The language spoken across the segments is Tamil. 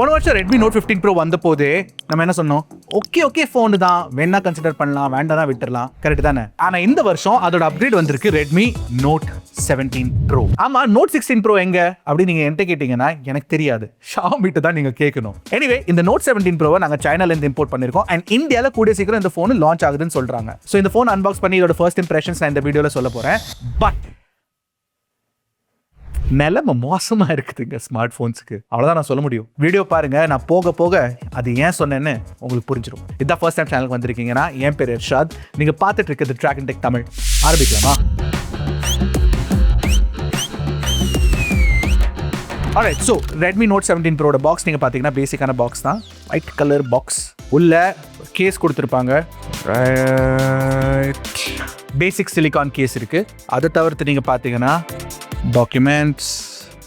போன வருஷம் Redmi Note 15 Pro வந்த போதே நம்ம என்ன சொன்னோம், ஓகே ஃபோன் தான், வேணா கன்சிடர் பண்ணலாம், வேண்டாம் விட்டுறலாம், கரெக்ட் தானே? ஆனா இந்த வருஷம் அதோட அப்கிரேட் வந்திருக்கு Redmi Note 17 Pro. ஆமா, Note 16 Pro எங்க அப்படி நீங்க என்கிட்ட கேட்டீங்கன்னா எனக்கு தெரியாது, Xiaomi தான் நீங்க கேட்கணும். எனிவே இந்த Note 17 Pro நாங்க சைனால இருந்து இம்போர்ட் பண்ணிருக்கோம் அண்ட் இந்தியால கூடிய சீக்கிரம் இந்த போன் லான்ச் ஆகுதுன்னு சொல்றாங்க. சோ இந்த போன் அன்பாக்ஸ் பண்ணி இதோட ஃபர்ஸ்ட் இம்ப்ரெஷன்ஸ் நான் இந்த வீடியோல சொல்ல போறேன். பட் நிலைமை மோசமா இருக்குதுங்க ஸ்மார்ட் போன்ஸுக்கு, அவ்வளவுதான் நான் சொல்ல முடியும். வீடியோ பாருங்க, நான் போக போக அது ஏன் சொன்னேன்னு உங்களுக்கு புரிஞ்சிடும். இதான் ஃபர்ஸ்ட் டைம் சேனலுக்கு வந்திருக்கீங்கன்னா என் பேர் இர்ஷாத், நீங்க பார்த்துட்டு இருக்கிறது Trakin Tech தமிழ். ஆரம்பிக்கலாமா? Alright, so Redmi Note 17 Pro box நீங்க பாத்தீங்கன்னா பேசிக்கான பாக்ஸ் தான், ஒயிட் கலர் பாக்ஸ். உள்ள கேஸ் கொடுத்துருப்பாங்க, பேசிக் சிலிகான் கேஸ் இருக்கு. அதை தவிர்த்து நீங்க பாத்தீங்கன்னா டாக்குமெண்ட்ஸ்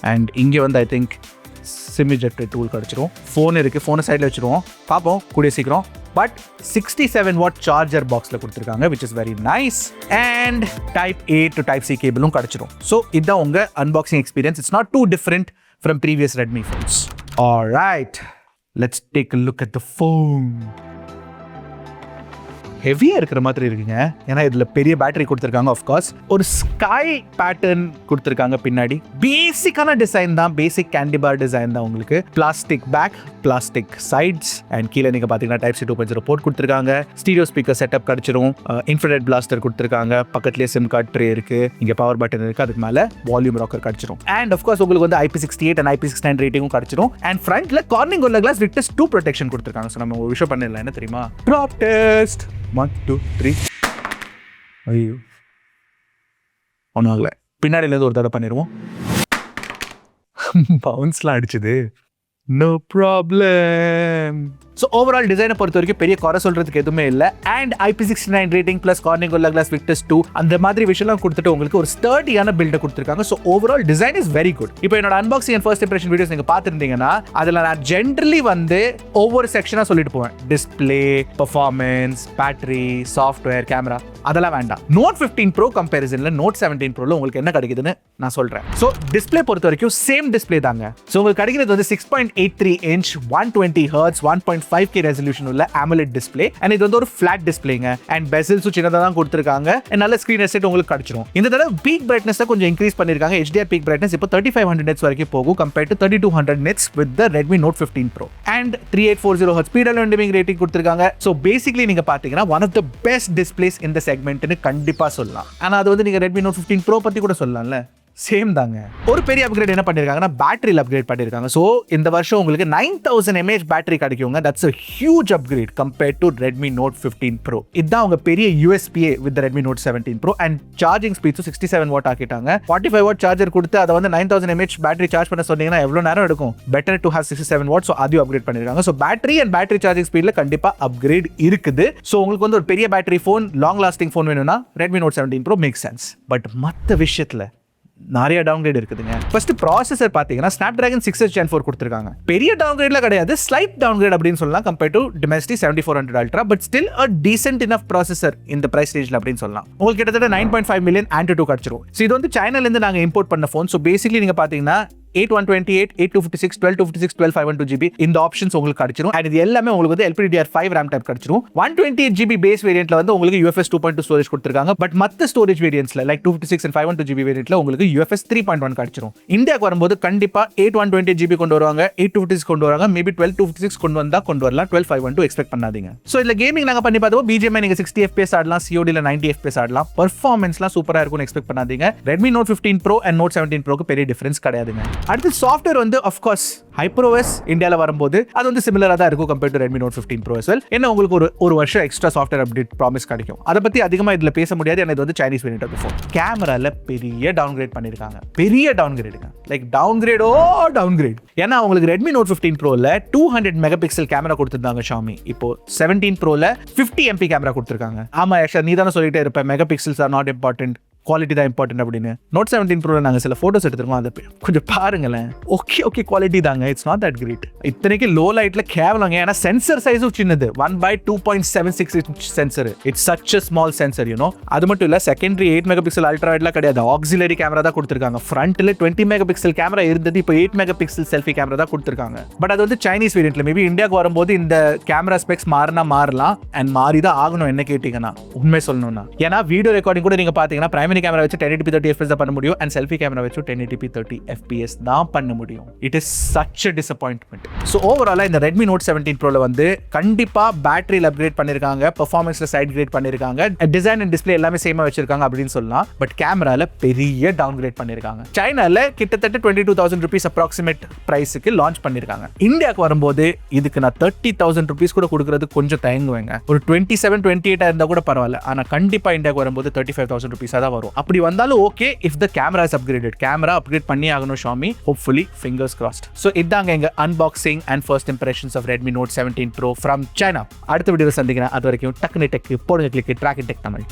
அண்ட் இங்கே வந்து I think sim ejector tool கிடச்சிரும். ஃபோன் இருக்குது, ஃபோனை சைடில் வச்சுருவோம், பார்ப்போம் கூடிய சீக்கிரம். பட் 67 வாட் சார்ஜர் பாக்ஸில் கொடுத்துருக்காங்க, which is very nice. And type A to type C கேபிளும் கிடச்சிரும். ஸோ இதுதான் உங்கள் unboxing experience. It's not too different from previous Redmi phones. Alright, let's take a look at the phone. ஹெவியாக இருக்கிற மாதிரி இருக்குங்க, ஏன்னா இதில் பெரிய பேட்டரி கொடுத்துருக்காங்க. ஆஃப்கோர்ஸ் ஒரு ஸ்கை பேட்டர்ன் கொடுத்துருக்காங்க பின்னாடி. பேசிக்கான டிசைன் தான், பேசிக் கேண்டி பார் டிசைன் தான். உங்களுக்கு plastic back, plastic sides and கீழே நீங்கள் பார்த்தீங்கன்னா டைப் C 2.0 போர்ட் கொடுத்துருக்காங்க. ஸ்டீரியோ ஸ்பீக்கர் செட்டப் கிடச்சிரும். இன்ஃப்ராரெட் பிளாஸ்டர் கொடுத்துருக்காங்க. பக்கத்துலேயே சிம் கார்டு ட்ரே இருக்குது, இங்கே பவர் பட்டன் இருக்குது, அதுக்கு மேலே வால்யூம் ராக்கர் கிடச்சிரும். அண்ட் ஆஃப்கோர்ஸ் உங்களுக்கு வந்து IP68 அண்ட் IP69 ரேட்டிங்கும் கிடச்சிரும். அண்ட் ஃப்ரண்ட்ல Corning Gorilla glass Victus 2 protection கொடுத்துருக்காங்க. ஸோ நம்ம ஒரு விஷயம் பண்ணிடலாம், என்ன தெரியுமா? Drop test 1 2 3. ஐயோ ஒன்றும் ஆகலை. பின்னாடியிலேருந்து ஒரு தடவை பண்ணிடுவோம். பவுன்ஸ்லாம் அடிச்சுது, நோ ப்ராப்ளம். ஸோ ஓவரால் டிசைனை பொறுத்த வரைக்கும் பெரிய குறை சொல்றதுக்கு எதுவுமே இல்லை. And IP69 rating plus Corning Gorilla glass Victus 2 அந்த மாதிரி விஷயம்லாம் கொடுத்துட்டு உங்களுக்கு ஒரு ஸ்டர்டியான பில்டை கொடுத்துருக்காங்க. So overall design is very good. இப்போ என்னோட unboxing and first impression videos நீங்கள் பார்த்துருந்தீங்கன்னா அதில் நான் ஜென்ரலி வந்து ஒவ்வொரு செக்ஷனாக சொல்லிட்டு போவேன். Display, performance, battery, software, camera, அதெல்லாம் வேண்டாம். Note 15 Pro கம்பேரிசனில் Note 17 Proல உங்களுக்கு என்ன கிடைக்குதுன்னு நான் சொல்கிறேன். ஸோ டிஸ்பிளே பொறுத்த வரைக்கும் சேம் டிஸ்பிளே தாங்க. ஸோ உங்களுக்கு கிடைக்கிறது வந்து 6.83 inch 120 Hz 1.5K ரெசல்யூஷன் உள்ள AMOLED டிஸ்பிளே. அண்ட் இது வந்து ஒரு ஃபிளாட் டிஸ்பிளேங்க. அண்ட் பெசல்ஸும் சின்னதாக தான் கொடுத்துருக்காங்க. நல்ல ஸ்க்ரீன் ரெஸ்ட் உங்களுக்கு கிடைச்சிரும். இந்த தடவை பீக் பிரைட்னஸ் கொஞ்சம் இன்க்ரீஸ் பண்ணிருக்காங்க. HDR பீக் பிரைட்னஸ் இப்போ 3500 nits வரைக்கும் போகும் compared to 3200 nits with the Redmi Note 15 Pro. And 3840 Hz speed and dimming rating கொடுத்துருக்காங்க. ஸோ பேசிக்லி நீங்க பாத்தீங்கன்னா one of the best displays இந்த செக்மெண்ட்னு கண்டிப்பா சொல்லலாம். ஆனா அது வந்து நீங்க Redmi Note 15 Pro பத்தி கூட சொல்லலாம்ல, சேம் தாங்க. ஒரு பெரிய அப்கிரேட் என்ன பண்ணிருக்காங்கன்னா பேட்டரியில் அப்கிரேட் பண்ணிருக்காங்க. ஸோ இந்த வருஷம் உங்களுக்கு 9000 mAh பேட்டரி கிடைக்குங்க. That's a huge upgrade compared to Redmi Note 15 Pro. இதுதான் உங்க பெரிய USP with the Redmi Note 17 Pro. And charging ஸ்பீட்ஸும் 67 வாட் ஆக்கிட்டாங்க. 45 வாட் சார்ஜர் கொடுத்து அதை வந்து 9000 mAh பேட்டரி சார்ஜ் பண்ண சொன்னீங்கன்னா எவ்வளவு நேரம் எடுக்கும்? Better to have 67 watt. So அதையும் அப்கிரேட் பண்ணிருக்காங்க. So battery and battery charging ஸ்பீட்ல கண்டிப்பா அப்கிரேட் இருக்குது. ஸோ உங்களுக்கு வந்து ஒரு பெரிய battery phone, long lasting phone வேணும்னா Redmi Note 17 Pro make sense. But மற்ற விஷயத்துல நிறைய டவுன்கிரேட் இருக்குதுங்க. ஃபர்ஸ்ட் ப்ராசஸர் பாத்தீங்கன்னா Snapdragon 6H Gen 4 கொடுத்திருக்காங்க. பெரிய டவுன்கிரேட்ல கிடையாது, ஸ்லைட் டவுன்கிரேட் அப்படின்னு சொல்லலாம் compared to Dimensity 7400 Ultra, but still a decent enough processor இந்த பிரைஸ் ரேஞ்ச்ல அப்படின்னு சொல்லலாம். உங்களுக்கு கிட்டத்தட்ட 9.5 million Antutu கிடைச்சிரும். ஸோ இது வந்து சைனால இருந்து நாங்க இம்போர்ட் பண்ண ஃபோன். ஸோ பேசிக்லி நீங்க பாத்தீங்கன்னா 8128, 8256, 1256, 1252GB இந்த ஆப்ஷன்ஸ் உங்களுக்கு கிடைச்சிரும். அண்ட் இது எல்லாமே உங்களுக்கு வந்து LPDDR5 RAM டைப் கிடைச்சிரும். 128GB பேஸ் வேரியன்ட்ல வந்து உங்களுக்கு UFS 2.2 ஸ்டோரேஜ் கொடுத்திருக்காங்க. பட் மத்த ஸ்டோரேஜ் வேரியன்ட்ஸ்ல லைக் 256 and 512GB வேரியன்ட்ல உங்களுக்கு UFS 3.1 கிடைச்சிரும். இந்தியாக்கு வரும்போது கண்டிப்பா 8128GB கொண்டு வருவாங்க, 856 கொண்டு வருவாங்க, மேபி 1256 கொண்டு வரலாம், 1252 எக்ஸ்பெக்ட் பண்ணாதீங்க. சோ இதுல கேமிங் நாங்க பண்ணி பார்த்தோம். BGMI நீங்க 60 FPS ஆடலாம், COD ல 90 FPS ஆடலாம். பெர்ஃபார்மன்ஸ்லாம் சூப்பரா இருக்கும்னு எக்ஸ்பெக்ட் பண்ணாதீங்க. Redmi Note 15 Pro and Note 17 Pro க்கு பெரிய டிஃபரன்ஸ் கிடையாதுங்க. அடுத்து சாஃப்ட்வேர் வந்து ஆஃப் கோர்ஸ் HyperOS இந்தியால வரும்போது அது வந்து சிமிலரா தான் இருக்கும் compared to Redmi Note 15 Pro as well. என்ன உங்களுக்கு ஒரு வருஷம் எக்ஸ்ட்ரா சாஃப்ட்வேர் அப்டேட் ப்ராமிஸ் கிடைக்கும். அதை பத்தி அதிகமா இதுல பேச முடியாது, ஏன்னா இது வந்து சைனீஸ் வேரியன்ட் ஆஃப் ஃபோன். கேமரால பெரிய டவுன்கிரேட் பண்ணிருக்காங்க, பெரிய டவுன்கிரேடுங்க, லைக் டவுன்கிரேட். ஏன்னா உங்களுக்கு Redmi Note 15 Proல 200 மெகாபிக்சல் கேமரா கொடுத்திருந்தாங்க Xiaomi. இப்போ 17 Proல 50 MP கேமரா கொடுத்திருக்காங்க. ஆமா ஆக்சுவலா நீ தானே சொல்லிட்டே இருப்ப மெகாபிக்சல்ஸ் ஆர் நாட் இம்பார்ட்டன்ட், குவாலிட்டி தான் இம்பார்ட்டன்ட் அப்படின்னு. Note 17 Pro நாங்கள் சில ஃபோட்டோஸ் எடுத்துருக்கோம், அதை கொஞ்சம் பாருங்களேன். ஓகே குவாலிட்டி தாங்க, இட்ஸ் நாட் தட் கிரேட். இத்தனைக்கு லோ லைட்டில் கேவலங்க, ஏன்னா சென்சர் சைஸும் சின்னது, 1/2.76 inch sensor. It's such a small sensor, you know. அது மட்டும் இல்லை, செகண்டரி 8 மெகாபிக்சல் அல்ட்ரா வைட்லாம் கிடையாது, ஆக்சிலரி கேமரா தான் கொடுத்துருக்காங்க. ஃப்ரண்ட்டில் 20 மெகாபிக்சல் கேமரா இருந்தது, இப்போ 8 மெகாபிக்சல் செல்ஃபி கேமரா தான் கொடுத்துருக்காங்க. பட் அது வந்து சைனீஸ் வேரியன்ட்ல, மேபி இந்தியாவுக்கு வரும்போது இந்த கேமரா ஸ்பெக்ஸ் மாறலாம் அண்ட் மாறி தான் ஆகணும் என்ன கேட்டிங்கன்னா, உண்மை சொல்லணும்னா. ஏன்னா வீடியோ ரெக்கார்டிங் கூட நீங்கள் பார்த்தீங்கன்னா பிரைமரி கேமரா வச்சு 1080p 30 fps தான் பண்ண முடியும், அண்ட் செல்ஃபி கேமரா வச்சு 1080p 30 fps தான் பண்ண முடியும். It is such a disappointment. So ஓவராலாக இந்த Redmi Note 17 Proல வந்து கண்டிப்பாக பேட்டரியில் அப்கிரேட் பண்ணியிருக்காங்க, பெர்ஃபார்மன்ஸில் சைட் கிரேட் பண்ணியிருக்காங்க, டிசைன் அண்ட் டிஸ்பிளே எல்லாமே சேமாக வச்சிருக்காங்க அப்படின்னு சொல்லலாம். பட் கேமரால பெரிய டவுன் கிரேட் பண்ணிருக்காங்க. சைனால கிட்டத்தட்ட 22,000 rupees அப்ராக்சிமேட் பிரைஸுக்கு லான்ச் பண்ணிருக்காங்க. இந்தியாவுக்கு வரும்போது இதுக்கு நான் 30,000 rupees கூட கொடுக்கறது கொஞ்சம் தயங்குவேங்க. ஒரு 27-28 இருந்தா கூட பரவாயில்ல, ஆனா கண்டிப்பா இந்தியாவுக்கு வரும்போது 35,000 rupees தான் வரும். அப்படி வந்தாலும் okay, if the camera is upgraded. Camera upgrade பண்ணி ஆகணும் Xiaomi, hopefully fingers crossed. So இதாங்க எங்க unboxing and first impressions of Redmi Note 17 Pro from China. அடுத்த வீடியோவில் சந்திக்கிறேன். அது வரைக்கும் டக்குனு டெக் போடுங்க, கிளிக் Trakin Tech தமிழ்.